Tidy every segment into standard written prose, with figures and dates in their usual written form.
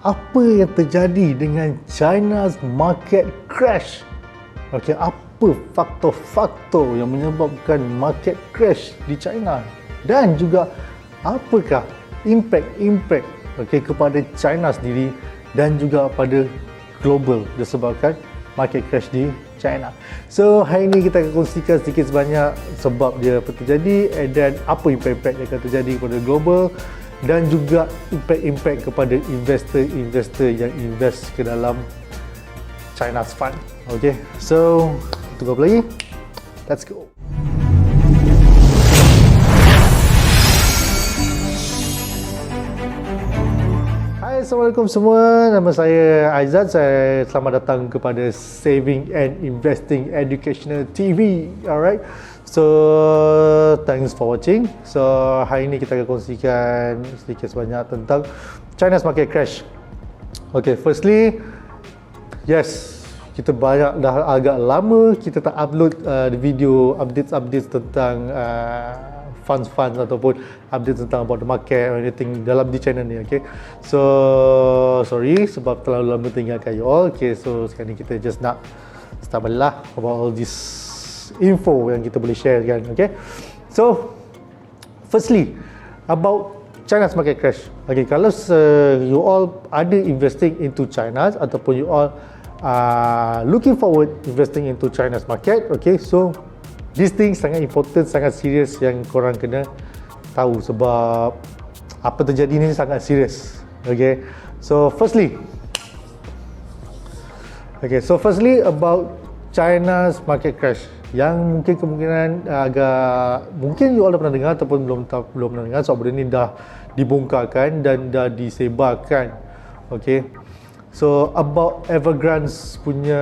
apa yang terjadi dengan China's market crash? Okey, apa faktor-faktor yang menyebabkan market crash di China? Dan juga apakah impact kepada China sendiri dan juga pada global disebabkan market crash di China. So hari ini kita akan kongsikan sedikit sebanyak sebab dia apa terjadi dan apa impact yang akan terjadi kepada global dan juga impact kepada investor yang invest ke dalam China's fund. Okay, so tunggu apa lagi? Let's go. Hai, Assalamualaikum semua. Nama saya Aizat. Selamat datang kepada Saving and Investing Educational TV. Alright. So, thanks for watching. So, hari ini kita akan kongsikan sedikit sebanyak tentang China's market crash. Okay, firstly, yes, kita banyak dah agak lama kita tak upload video updates tentang funds ataupun update tentang about the market or anything dalam di channel ni. Okay, so sorry sebab terlalu lama tinggalkan you all. Okay, so sekarang ni kita just nak start balik about all this info yang kita boleh share kan. Okay, so firstly about China's market crash. Okay, kalau you all ada investing into China ataupun you all looking forward investing into China's market, okay, so this thing sangat important, sangat serius yang korang kena tahu sebab apa terjadi ni sangat serius. Okay, so firstly about China's market crash yang mungkin kemungkinan mungkin you all dah pernah dengar ataupun belum pernah dengar sebab benda ni dah dibongkarkan dan dah disebarkan. Okay, so about Evergrande's punya,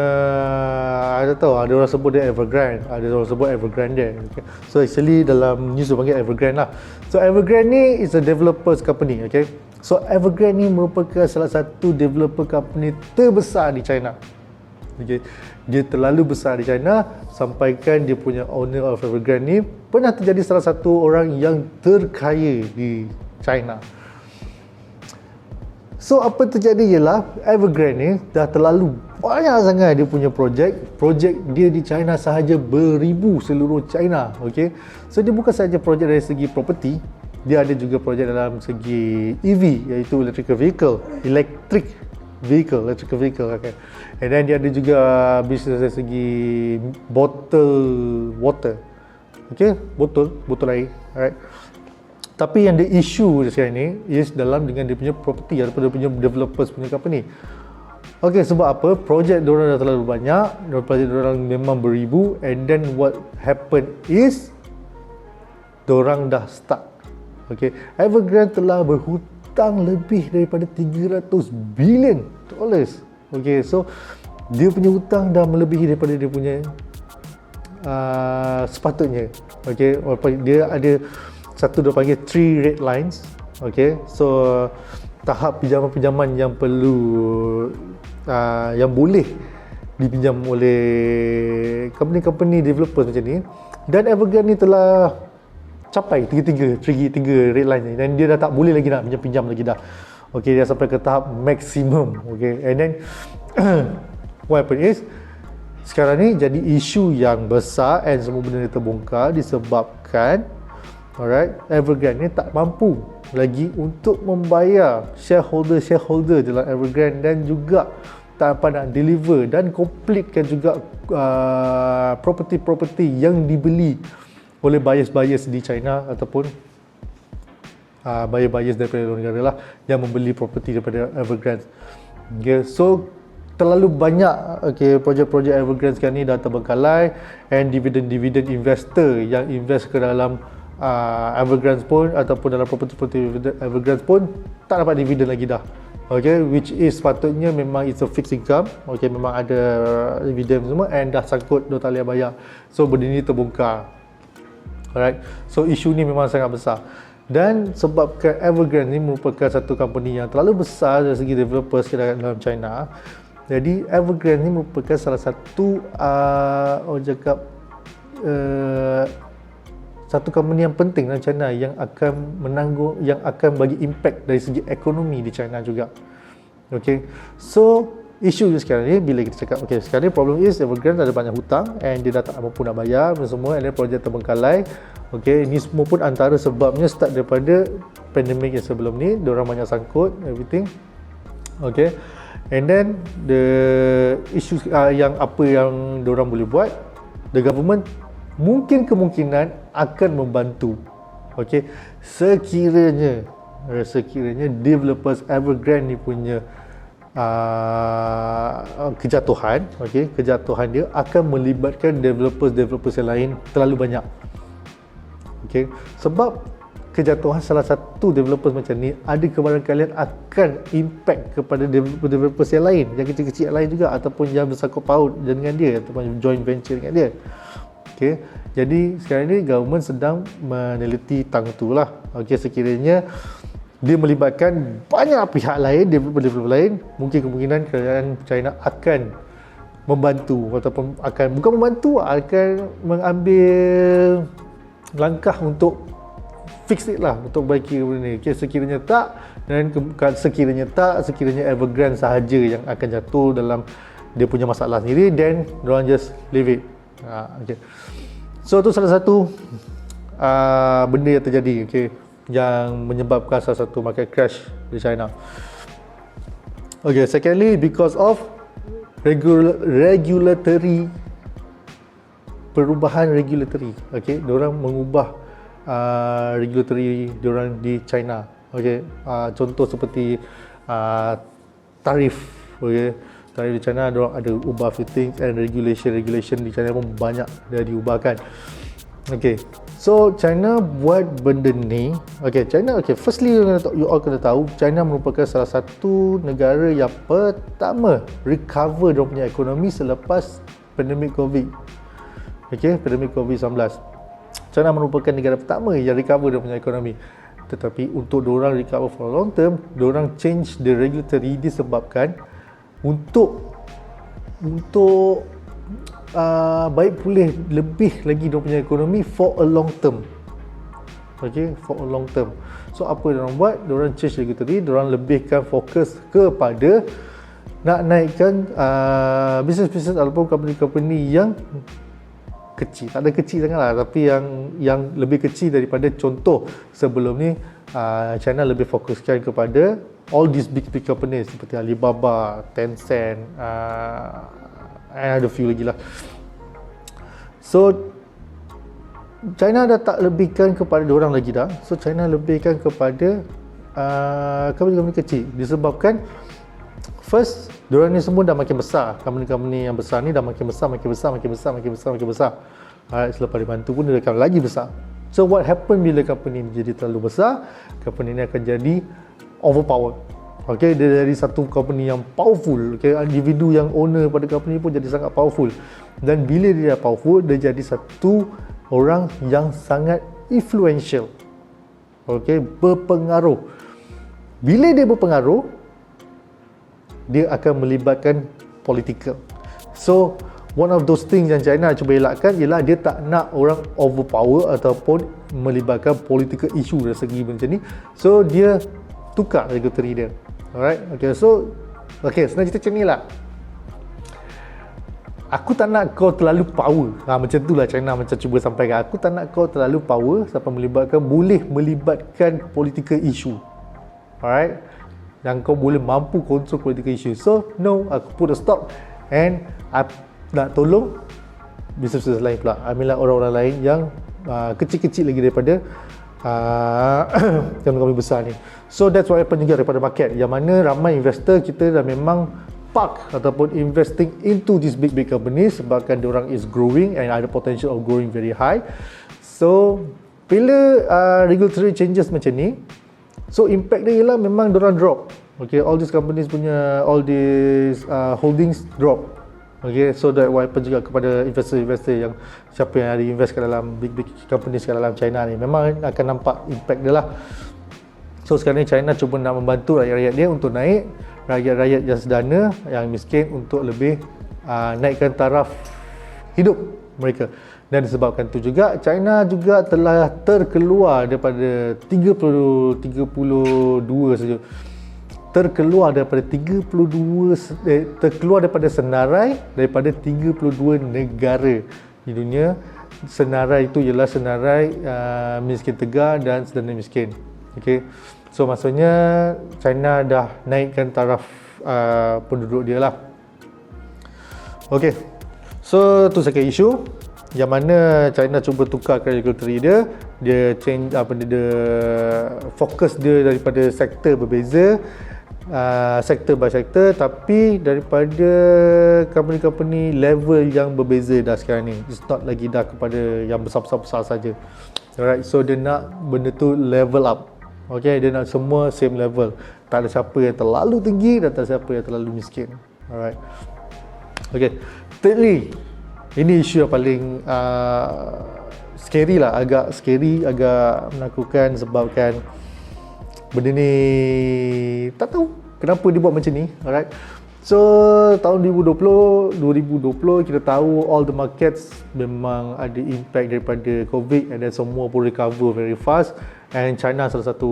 ada tahu ada orang sebut dia Evergrande, ada orang sebut Evergrande. Okay, so actually dalam news dia panggil Evergrande lah. So Evergrande ni is a developers company. Okay, so Evergrande ni merupakan salah satu developer company terbesar di China. Okay, dia terlalu besar di China sampaikan dia punya owner of Evergrande ni pernah terjadi salah satu orang yang terkaya di China. So apa terjadi ialah Evergrande ni dah terlalu banyak sangat dia punya projek dia di China sahaja beribu seluruh China. Okay, so dia bukan sahaja projek dari segi property, dia ada juga projek dalam segi EV, iaitu electrical vehicle. Okay, and then dia ada juga bisnes dari segi bottle water. Okay, botol air. Alright, tapi yang the issue sekarang ni is dalam dengan dia punya property ataupun dia punya developers punya company. Okay, sebab apa? Projek diorang dah terlalu banyak, projek diorang memang beribu, and then what happen is diorang dah stuck. Okay, Evergrande telah berhutang lebih daripada 300 billion dollars. Okay, so dia punya hutang dah melebihi daripada dia punya sepatutnya. Okay, dia ada satu dia panggil 3 red lines. Okay, so tahap pinjaman-pinjaman yang perlu yang boleh dipinjam oleh company developers macam ni, dan Evergrande ni telah capai tiga red line ni dan dia dah tak boleh lagi nak pinjam lagi dah. Okay, dia sampai ke tahap maksimum. Okay, and then what happen is sekarang ni jadi isu yang besar and semua benda ni terbongkar disebabkan Evergrande ni tak mampu lagi untuk membayar shareholder dalam Evergrande dan juga tak dapat nak deliver dan completekan juga property yang dibeli oleh buyers di China ataupun buyers daripada luar negara lah yang membeli property daripada Evergrande. Okay, so terlalu banyak projek-projek Evergrande sekarang ni dah terbengkalai, and dividend investor yang invest ke dalam Evergrande pun ataupun dalam property Evergrande pun tak dapat dividen lagi dah. Okay, which is patutnya memang it's a fixed income. Okay, memang ada dividen semua and dah sangkut dia tak boleh bayar. So benda ni terbongkar. Alright, so isu ni memang sangat besar. Dan sebabkan Evergrande ni merupakan satu company yang terlalu besar dari segi developers dalam China, jadi Evergrande ni merupakan salah satu satu company yang penting dalam China yang akan bagi impact dari segi ekonomi di China juga. Okay, so isu sekarang ni bila kita cakap, okay, sekarang ni problem is Evergrande ada banyak hutang and dia dah tak mampu nak bayar dan semua, and then projek terbengkalai. Okay, ni semua pun antara sebabnya start daripada pandemik yang sebelum ni, diorang banyak sangkut everything. Okay, and then the issue yang apa yang diorang boleh buat, the government mungkin kemungkinan akan membantu. Okay, sekiranya developers Evergrande ni punya kejatuhan, okay, kejatuhan dia akan melibatkan developers yang lain terlalu banyak. Okay, sebab kejatuhan salah satu developers macam ni ada kebarangkalian akan impact kepada developers yang lain, yang kecil-kecil yang lain juga, ataupun yang bersangkut paut dengan dia, ataupun joint venture dengan dia. Okay, jadi sekarang ni government sedang meneliti tang tu lah. Okay, sekiranya dia melibatkan banyak pihak lain, developer lain, mungkin kemungkinan kerajaan China akan membantu, ataupun akan, bukan membantu, akan mengambil langkah untuk fix it lah, untuk baiki benda ni. Okay, sekiranya tak, dan sekiranya Evergrande sahaja yang akan jatuh dalam dia punya masalah sendiri, then diorang just leave it. Okay. So tu salah satu benda yang terjadi, okay, yang menyebabkan salah satu market crash di China. Okay, secondly, because of regulatory, perubahan regulatory. Okay, diorang mengubah regulatory diorang di China. Okay, contoh seperti tarif. Okay, tarif di China diorang ada ubah few things, and regulation di China pun banyak dah diubahkan. Okay, so China buat benda ni. Okay, China, okay, firstly you all kena tahu, China merupakan salah satu negara yang pertama recover dia punya ekonomi selepas pandemik COVID. Okay, pandemik COVID-19. China merupakan negara pertama yang recover dia punya ekonomi. Tetapi untuk diorang recover for long term, diorang change the regulatory disebabkan untuk baik pulih lebih lagi dia punya ekonomi for a long term. Okay, for a long term. So apa diorang buat? Diorang change regulatory, diorang lebihkan fokus kepada nak naikkan bisnes-bisnes ataupun company-company yang kecil, tak ada kecil sangat lah, tapi yang lebih kecil daripada contoh sebelum ni. China lebih fokuskan kepada all these big companies seperti Alibaba, Tencent, and ada few lagi lah. So China dah tak lebihkan kepada diorang lagi dah. So China lebihkan kepada company-company kecil, disebabkan first, diorang ni semua dah makin besar. Company-company yang besar ni dah makin besar. Alright, selepas dibantu pun dia akan lagi besar. So what happen bila company ni jadi terlalu besar? Company ni akan jadi overpowered. Okay, dia jadi satu company yang powerful. Okay, individu yang owner pada company pun jadi sangat powerful. Dan bila dia dah powerful, dia jadi satu orang yang sangat influential. Okay, berpengaruh. Bila dia berpengaruh, dia akan melibatkan political. So one of those things yang China cuba elakkan ialah dia tak nak orang overpower ataupun melibatkan political issue dari segi macam ni. So dia tukar regulatory dia. Alright, okay, so okay, senang cerita macam ni lah. Aku tak nak kau terlalu power. Macam tu lah China macam cuba sampaikan. Aku tak nak kau terlalu power sampai boleh melibatkan political issue. Alright, yang kau boleh mampu control political issue. So no, aku put a stop, and nak tolong bisnes lain pula. Ambillah orang-orang lain yang kecil-kecil lagi daripada company besar ni. So that's what happen juga daripada market, yang mana ramai investor kita dah memang park ataupun investing into these big companies sebabkan diorang is growing and ada potential of growing very high. So bila regulatory changes macam ni, so impact dia ialah memang diorang drop. Okay, all these companies punya, all these holdings drop. Okay, so that what happen juga kepada investor-investor yang siapa yang ada invest ke dalam big companies kat dalam China ni, memang akan nampak impact dia lah. So sekarang ni China cuba nak membantu rakyat-rakyat dia untuk naik, rakyat-rakyat yang sederhana, yang miskin, untuk lebih naikkan taraf hidup mereka. Dan disebabkan tu juga China juga telah terkeluar daripada 32 saja terkeluar daripada terkeluar daripada senarai daripada 32 negara di dunia. Senarai itu ialah senarai miskin tegar dan sederhana miskin. Okey. So maksudnya China dah naikkan taraf penduduk dia lah. Okey. So tu second issue yang mana China cuba tukarkan regulatory dia change dia fokus dia daripada sektor berbeza, sektor by sektor, tapi daripada company-company level yang berbeza dah sekarang ni. It's not lagi dah kepada yang besar-besar saja. Alright, so dia nak benda tu level up. Okay, dia nak semua same level. Tak ada siapa yang terlalu tinggi dan tak ada siapa yang terlalu miskin. Alright. Okay, thirdly, ini isu yang paling scary lah, agak scary, agak menakutkan sebabkan benda ni tak tahu kenapa dia buat macam ni. Alright. So tahun 2020 kita tahu all the markets memang ada impact daripada COVID, and then semua pun recover very fast, and China salah satu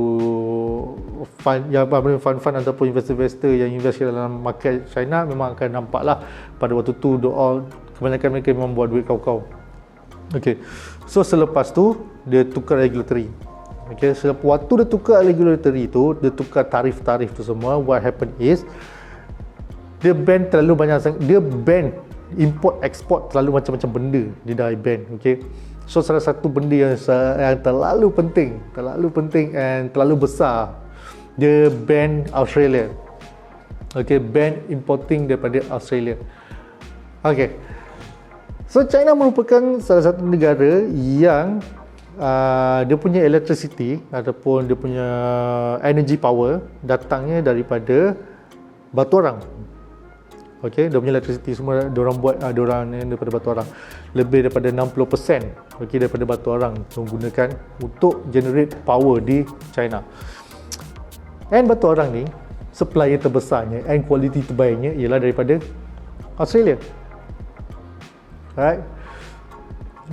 fund ataupun investor yang invest dalam market China memang akan nampak lah pada waktu tu kebanyakan mereka memang buat duit kau-kau. Okay. So selepas tu dia tukar regulatory. Okay, waktu dia tukar regulatory tu, dia tukar tarif-tarif tu semua, what happened is dia ban terlalu banyak, dia ban import export terlalu macam-macam benda dia dah ban. Okay, so salah satu benda yang terlalu penting and terlalu besar, dia ban Australia. Okay, ban importing daripada Australia. Okay, so China merupakan salah satu negara yang dia punya electricity ataupun dia punya energy power datangnya daripada batu arang. Okey, dia punya electricity semua diorang buat daripada batu arang. Lebih daripada 60% okey daripada batu arang menggunakan untuk generate power di China. And batu arang ni supplier terbesarnya and quality terbaiknya ialah daripada Australia. Alright.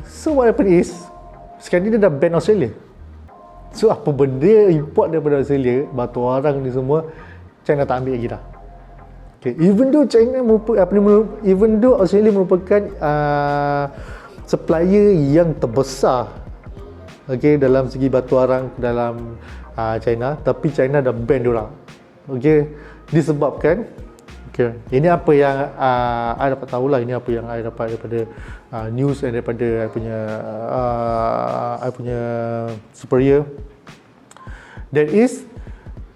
So what happened is sekarang ni dia dah ban Australia. So apa benda import daripada Australia, batu arang ni semua China tak ambil lagi dah. Okay. Even though Australia merupakan supplier yang terbesar dalam segi batu arang dalam China, tapi China dah ban diorang. Disebabkan ini apa yang I dapat tahulah, ini apa yang I dapat daripada news dan daripada I punya superior. That is,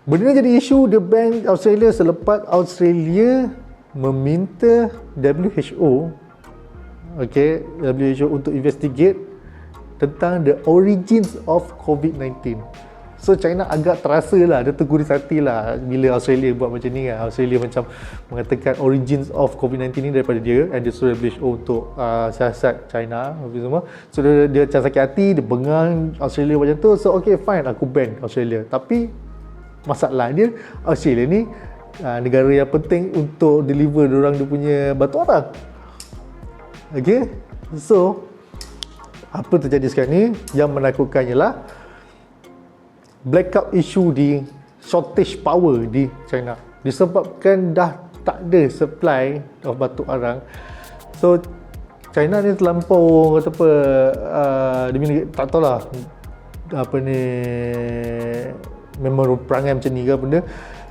benda ni jadi isu, dia ban Australia selepas Australia meminta WHO untuk investigate tentang the origins of COVID-19. So China agak terasa lah, dia terguris hati lah bila Australia buat macam ni kan. Australia macam mengatakan origins of COVID-19 ni daripada dia, and dia suruh WHO untuk siasat China semua. So dia macam sakit hati, dia bengang Australia macam tu. So okay fine, aku ban Australia. Tapi masalahnya Australia ni negara yang penting untuk deliver dia punya batu arang. Okay, so apa terjadi sekarang ni yang menakutkan ialah blackout issue di shortage power di China disebabkan dah tak ada supply of batu arang. So China ni terlampau kata apa, tak tahulah apa ni, memang perangai macam ni ke benda.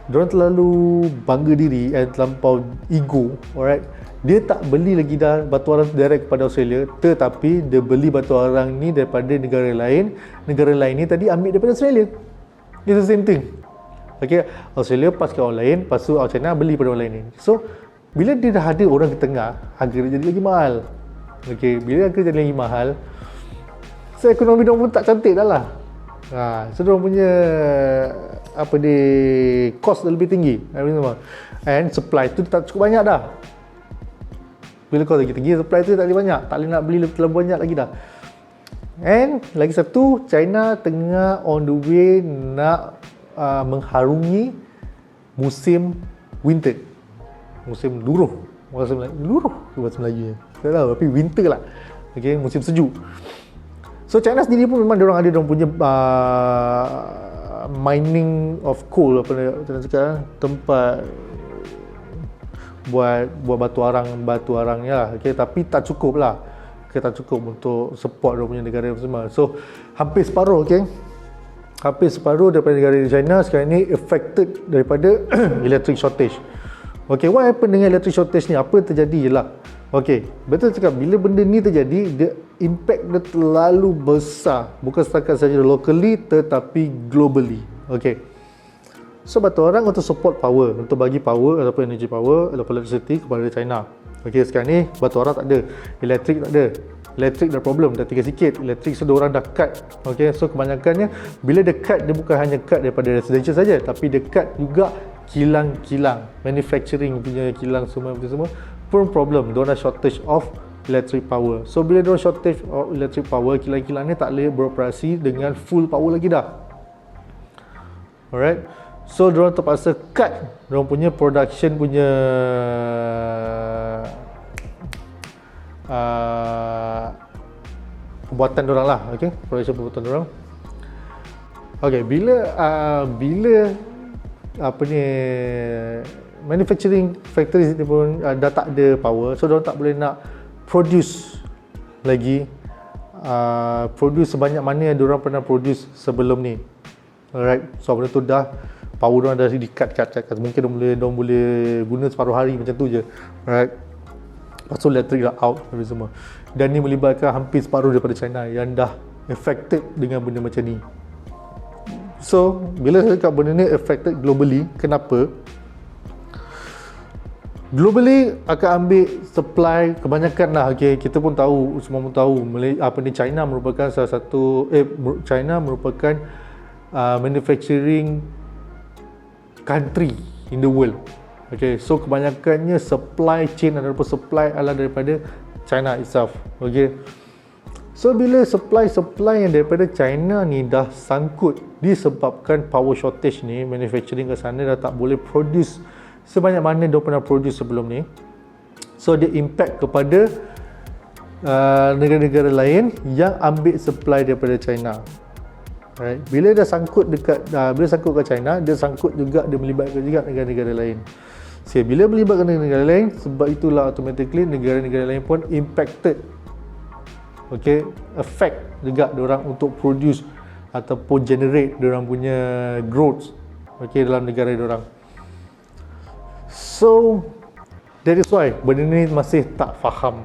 Diorang terlalu bangga diri and terlampau ego. Alright, dia tak beli lagi dah batu arang direct kepada Australia, tetapi dia beli batu arang ni daripada negara lain. Negara lain ni tadi ambil daripada Australia. It's the same thing. Okay, Australia pas ke orang lain, lepas tu China beli pada orang lain ni. So bila dia dah ada orang ke tengah, harga dia jadi lagi mahal. Okay, bila harga jadi lagi mahal, so ekonomi diorang pun tak cantik dah lah. So diorang punya cost dah lebih tinggi. And supply tu tak cukup banyak dah. Bila cost lagi tinggi, supply tu tak boleh banyak, tak boleh nak beli terlalu banyak lagi dah. And lagi satu, China tengah on the way nak mengharungi musim winter, musim luruh, bahasa Melayu tak tahu, tapi winter lah. Okay, musim sejuk. So China sendiri pun memang diorang ada diorang punya mining of coal, apa nak cakap, tempat buat batu arangnya lah. Okay, tapi tak cukup lah. Okay, tak cukup untuk support dia punya negara semua. So hampir separuh, okay, hampir separuh daripada negara di China sekarang ni affected daripada electric shortage. Okay, what happen dengan electric shortage ni? Apa terjadi je lah. Okay, betul cakap, bila benda ni terjadi, dia impact dia terlalu besar. Bukan setakat saja locally tetapi globally. Okay, so batu arang untuk support power, untuk bagi power ataupun energy power ataupun electricity kepada China. Okey, sekarang ni batu arang tak ada, elektrik tak ada. Elektrik dah problem, dah tinggal sikit. Elektrik so diorang dah cut. Okey, so kebanyakannya bila dia cut, dia bukan hanya cut daripada residential saja, tapi dia cut juga kilang-kilang, manufacturing punya kilang semua pun problem. Diorang dah shortage of electric power. So bila diorang shortage of electric power, kilang-kilang ni tak boleh beroperasi dengan full power lagi dah. Alright, so diorang terpaksa cut diorang punya production punya pembuatan diorang lah. Okay, production pembuatan diorang. Okay, bila apa ni, manufacturing factories ni pun dah tak ada power, so diorang tak boleh nak produce lagi produce sebanyak mana yang diorang pernah produce sebelum ni. Alright, so benda tu dah power diorang dah di-cut. Mungkin diorang boleh guna separuh hari macam tu je. Alright, lepas tu elektrik dah out semua. Dan ni melibatkan hampir separuh daripada China yang dah affected dengan benda macam ni. So bila saya cakap benda ni affected globally, kenapa? Globally akan ambil supply kebanyakan lah. Okay, kita pun tahu, semua pun tahu, China merupakan salah satu China merupakan manufacturing country in the world. Okay, so kebanyakannya supply chain ataupun supply adalah daripada China itself. Okay, so bila supply yang daripada China ni dah sangkut disebabkan power shortage ni, manufacturing ke sana dah tak boleh produce sebanyak mana dia pernah produce sebelum ni. So dia impact kepada negara-negara lain yang ambil supply daripada China. Right. Bila dah sangkut bila sangkut ke China, dia sangkut juga, dia melibatkan juga negara-negara lain. So, bila melibatkan negara-negara lain, sebab itulah automatically negara-negara lain pun impacted. Okay, affect juga diorang untuk produce ataupun generate diorang punya growth, okay, dalam negara diorang. So that is why benda ni masih tak faham.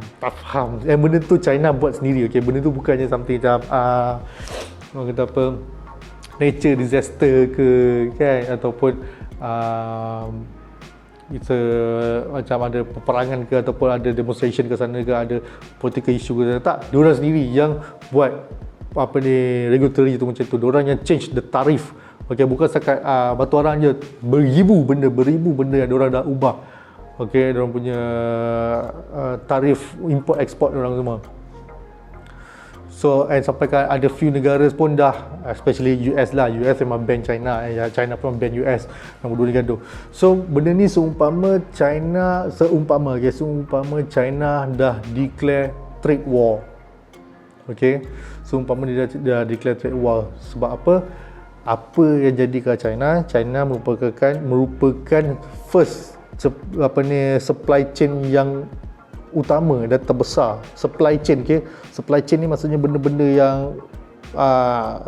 Benda tu China buat sendiri. Okay, benda tu bukannya something macam orang kata apa, nature disaster ke kan, ataupun it's macam ada peperangan ke, ataupun ada demonstration ke sana ke, ada political issue ke sana. Tak, diorang sendiri yang buat apa ni, regulatory tu macam tu. Diorang yang change the tarif. Okay, bukan setakat batu arang je, beribu benda yang diorang dah ubah. Okay, diorang punya tarif import export diorang semua. So, and sampai kan ada few negara pun dah, especially US lah. US memang ban China, China pun ban US, nombor dua negara tu. So, benda ni seumpama China dah declare trade war. Okay, seumpama dia dah declare trade war. Sebab apa? Apa yang jadi ke China merupakan first supply chain yang utama dan terbesar. Supply chain, okay? Supply chain ni maksudnya benda-benda yang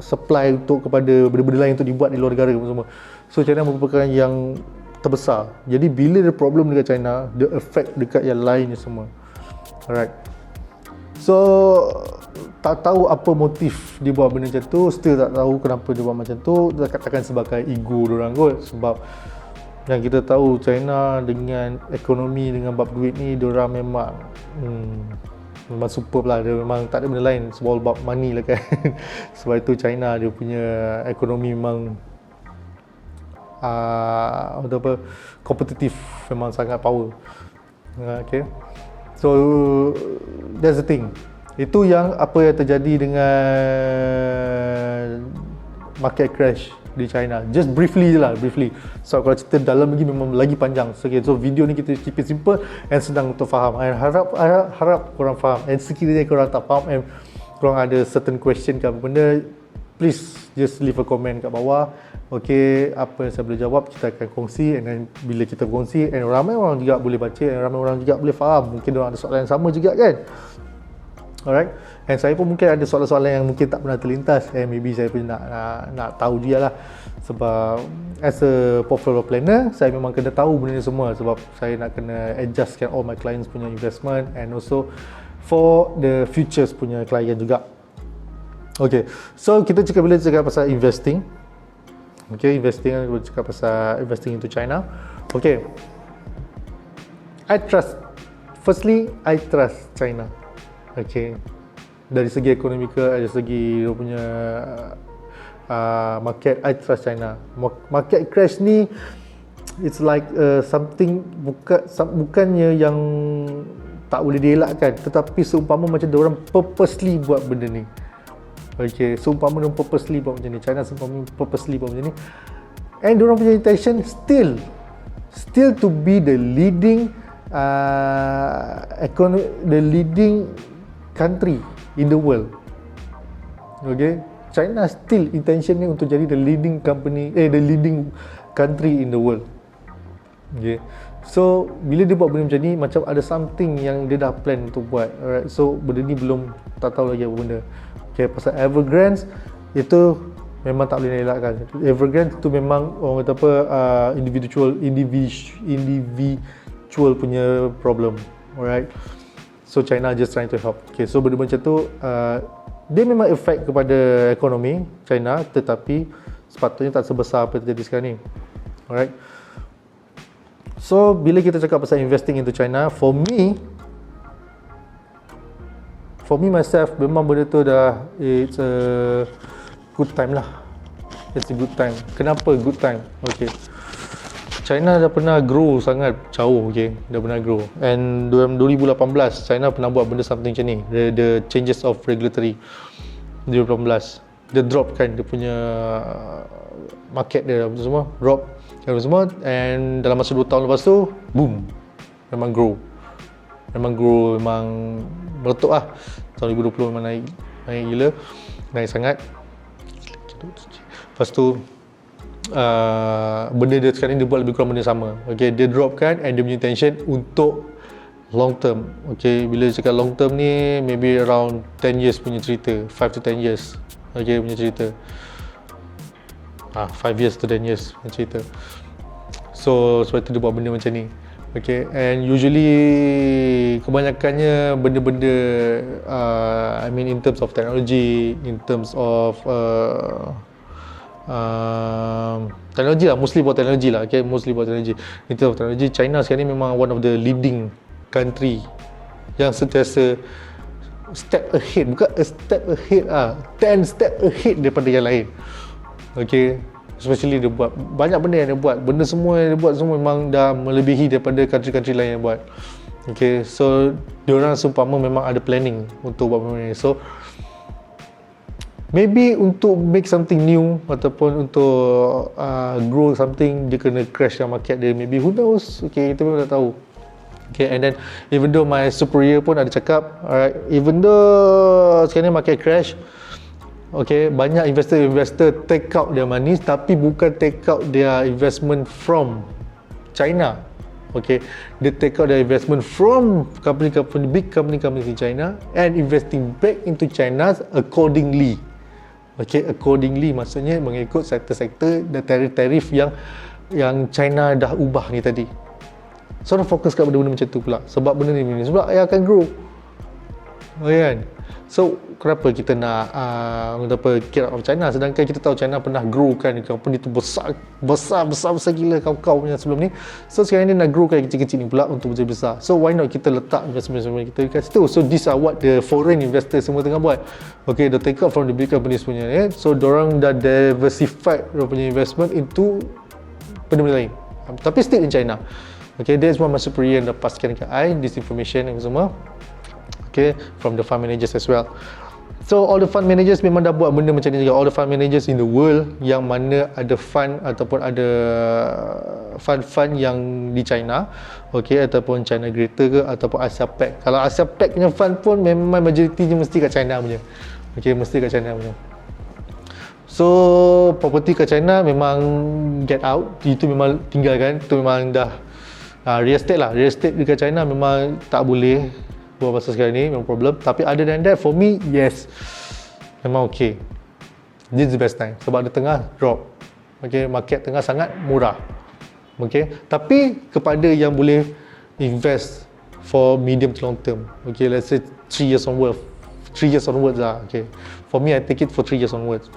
supply untuk kepada benda-benda lain untuk dibuat di luar negara semua. So China merupakan yang terbesar. Jadi bila ada problem dekat China, dia affect dekat yang lain semua. Alright. So tak tahu apa motif dia buat benda macam tu, still tak tahu kenapa dia buat macam tu. Takkan sebagai ego diorang kot, sebab yang kita tahu China dengan ekonomi, dengan bab duit ni, diorang memang superb lah. Dia memang tak ada benda lain, it's all about money lah kan. Sebab itu China dia punya ekonomi memang kompetitif, memang sangat power. Okay, so that's the thing. Itu yang apa yang terjadi dengan market crash di China. Just briefly je lah, so kalau cerita dalam lagi memang lagi panjang. So, okay, so video ni kita keep it simple and senang untuk faham. And harap korang faham. And sekiranya korang tak faham and korang ada certain question ke apa benda, please just leave a comment kat bawah Okay, apa yang saya boleh jawab kita akan kongsi, and then bila kita kongsi, and ramai orang juga boleh baca, and ramai orang juga boleh faham. Mungkin orang ada soalan yang sama juga kan. Alright, and saya pun mungkin ada soalan-soalan yang mungkin tak pernah terlintas, and maybe saya pun nak tahu juga lah. Sebab as a portfolio planner, saya memang kena tahu benda ni semua, sebab saya nak kena adjustkan all my clients punya investment, and also for the futures punya client juga. Okay, so kita bila cakap pasal investing, okay, investing, kita cakap pasal investing into China. Okay, firstly, I trust China. Okay, dari segi ekonomikal, dari segi dia punya market, I trust China. Market crash ni, it's like something bukannya yang tak boleh dielakkan, tetapi seumpama macam dia orang purposely buat benda ni. Okay, seumpama dia purposely buat macam ni, China seumpama purposely buat macam ni, and dia orang punya intention still to be the leading the leading country in the world. Okay, China still intention ni untuk jadi the leading country in the world. Okay, so bila dia buat benda macam ni, macam ada something yang dia dah plan untuk buat. Alright, so benda ni belum tak tahu lagi apa benda. Okay, pasal Evergrande itu memang tak boleh elakkan. Evergrande tu memang orang kata apa, individual punya problem. Alright, so China just trying to help. Okay, so benda macam tu dia memang efek kepada ekonomi China, tetapi sepatutnya tak sebesar apa yang terjadi sekarang ni. Alright, so bila kita cakap pasal investing into China, for me myself, memang benda tu dah, it's a good time lah. It's a good time. Kenapa good time? Okay, China dah pernah grow sangat jauh. Okay, dah pernah grow, and 2018 China pernah buat benda something macam ni, the changes of regulatory. 2018 dia drop kan, dia punya market dia semua drop semua, and dalam masa 2 tahun lepas tu boom, memang meletup lah. Tahun 2020 memang naik gila, naik sangat. Lepas tu benda dia sekarang ni dia buat lebih kurang benda sama. Okay, dia drop kan, and dia punya intention untuk long term. Okay, bila cakap long term ni maybe around 10 years punya cerita, 5 to 10 years. Okay, punya cerita 5 years to 10 years punya cerita. So sebab tu dia buat benda macam ni. Okay, and usually kebanyakannya benda-benda I mean in terms of technology, in terms of teknologi lah, mostly buat teknologi lah. Okay, mostly buat teknologi. In terms of teknologi, China sekarang ni memang one of the leading country yang sentiasa step ahead, bukan a step ahead 10 step ahead daripada yang lain. Okay, especially dia buat banyak benda yang dia buat, benda semua yang dia buat semua memang dah melebihi daripada country-country lain yang buat. Okay, so diorang seumpama memang ada planning untuk buat benda ni. So maybe untuk make something new ataupun untuk grow something, dia kena crash yang market dia, maybe, who knows. Okay, kita memang tak tahu. Okay, and then even though my superior pun ada cakap, alright, even though sekarang ni market crash, okay, banyak investor take out their money, tapi bukan take out their investment from China. Okay, they take out their investment from big companies in China and investing back into China accordingly. Okay, accordingly maksudnya mengikut sektor-sektor dan tarif yang China dah ubah ni tadi. So dah fokus kat benda-benda macam tu pula, sebab benda ni sebab ia akan grow. Okay kan? So kenapa kita nak get out of China, sedangkan kita tahu China pernah grow kan, company tu besar gila kau punya sebelum ni. So sekarang ni nak grow kan kecil-kecil ni pula untuk menjadi besar. So why not kita letak investment kita kat situ. So these are what the foreign investors semua tengah buat. Okay, they take out from the big companies punya, so dorang dah diversified dorang punya investment into benda-benda lain, tapi still in China. Okay, that's what my superior dah pastikan kat I, this information and semua. Okay, from the fund managers as well. So all the fund managers memang dah buat benda macam ni juga. All the fund managers in the world yang mana ada fund ataupun ada fund yang di China, okay, ataupun China Greater ke ataupun Asia Pac. Kalau Asia Pac punya fund pun memang majoritinya mesti kat China punya. Okay, mesti kat China punya. So property kat China memang get out, itu memang tinggalkan, itu memang dah real estate lah. Real estate dekat China memang tak boleh buat pasal sekarang ni, memang problem. Tapi other than that, for me, yes, memang okay. This is the best time sebab dia tengah drop. Okay, market tengah sangat murah. Okay, tapi kepada yang boleh invest for medium to long term, okay, let's say 3 years onwards lah. Okay, for me, I take it for 3 years onwards.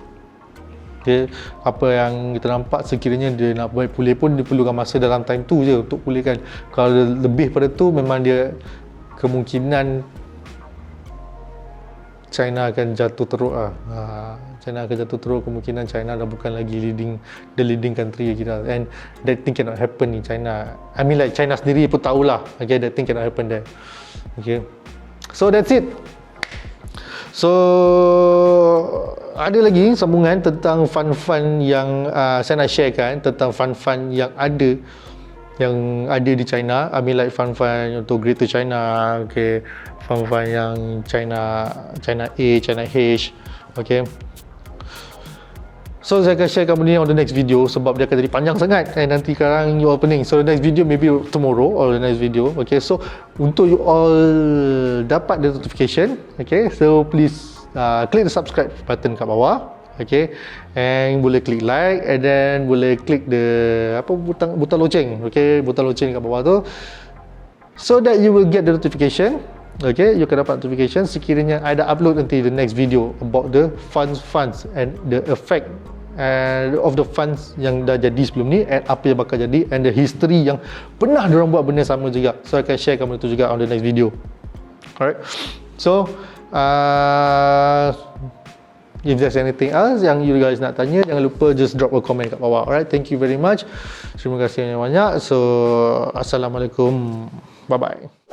Okay, apa yang kita nampak sekiranya dia nak buat pulih pun dia perlukan masa dalam time tu je untuk pulihkan. Kalau lebih pada tu memang dia kemungkinan China akan jatuh teruk lah. China akan jatuh teruk, kemungkinan China dah bukan lagi the leading country kita, and that thing cannot happen in China. I mean like China sendiri pun tahulah, okay, that thing cannot happen there. Okay, so that's it. So ada lagi sambungan tentang fund-fund yang saya nak sharekan, tentang fund-fund yang ada di China. I mean like fund-fund untuk Greater China, okay, fund-fund yang China A, China H, okay. So saya akan sharekan benda ni on the next video sebab dia akan jadi panjang sangat, and nanti sekarang you all pening. So the next video maybe tomorrow or the next video, okay. So untuk you all dapat the notification, okay, so please click the subscribe button kat bawah, okay, and boleh klik like, and then boleh klik the butang loceng, okay, butang loceng kat bawah tu, so that you will get the notification. Okay, you akan dapat notification sekiranya I dah upload nanti the next video about the funds and the effect of the funds yang dah jadi sebelum ni, and apa yang bakal jadi, and the history yang pernah diorang buat benda sama juga. So I akan share benda tu juga on the next video. Alright, so if there's anything else yang you guys nak tanya, jangan lupa just drop a comment kat bawah. Alright, thank you very much, terima kasih banyak. So assalamualaikum, bye bye.